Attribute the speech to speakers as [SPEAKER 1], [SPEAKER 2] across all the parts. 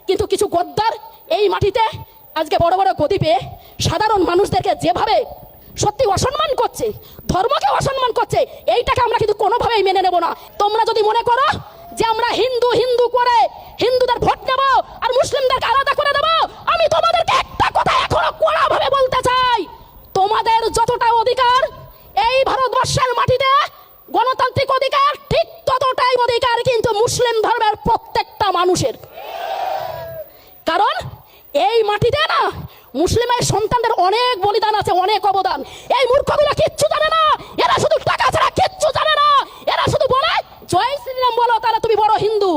[SPEAKER 1] কিন্তু কিছু গদ্দার এই মাটিতে আজকে বড় বড় গদি পেয়ে সাধারণ মানুষদেরকে যেভাবে সত্যি অসম্মান করছে, ধর্মকে অসম্মান করছে, এইটাকে আমরা কিন্তু কোনোভাবেই মেনে নেব না। তোমরা যদি মনে করো যে আমরা হিন্দু হিন্দু করে হিন্দুদের ভোট নেব আর মুসলিমদেরকে আলাদা করে দেব, আমি তোমাদেরকে একটা কথা এখনো কড়াভাবে বলতে চাই, তোমাদের যতটা অধিকার এই ভারতবর্ষের মাটিতে গণতান্ত্রিক অধিকার, ঠিক ততটাই অধিকার কিন্তু মুসলিম ধর্মের প্রত্যেকটা মানুষের। কারণ এই মাটিতে না মুসলিমের সন্তানদের অনেক বলিদান আছে, অনেক অবদান। এই মূর্খগুলো কিচ্ছু জানে না, এরা শুধু টাকা ছাড়া কিচ্ছু জানে না। এরা শুধু বলে জয় শ্রীরাম বলো, তাহলে তুমি বড় হিন্দু।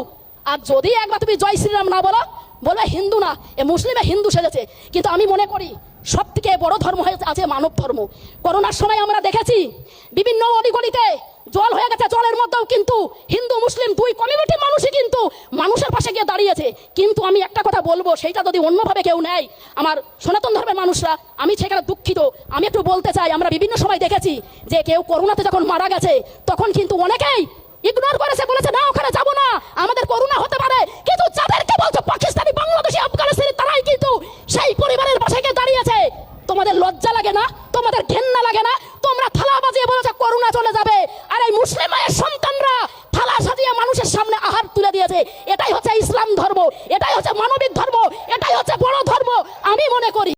[SPEAKER 1] আর যদি একবার তুমি জয় শ্রীরাম না বলো, বলবে হিন্দু না, এ মুসলিমে হিন্দু সেজেছে। কিন্তু আমি মনে করি সব থেকে বড় ধর্ম হয়ে আছে মানব ধর্ম। করোনার সময় আমরা দেখেছি বিভিন্ন অলিগলিতে জল হয়ে গেছে, জলের মধ্যেও কিন্তু হিন্দু মুসলিম দুই কমিউনিটির মানুষই কিন্তু মানুষের পাশে গিয়ে দাঁড়িয়েছে। কিন্তু আমি একটা কথা বলবো, সেইটা যদি অন্যভাবে কেউ নেয়, আমার সনাতন ধর্মের মানুষরা, আমি সেখানে দুঃখিত। আমি একটু বলতে চাই, আমরা বিভিন্ন সময় দেখেছি যে কেউ করোনাতে যখন মারা গেছে তখন কিন্তু অনেকেই ইগনোর করেছে, বলেছে না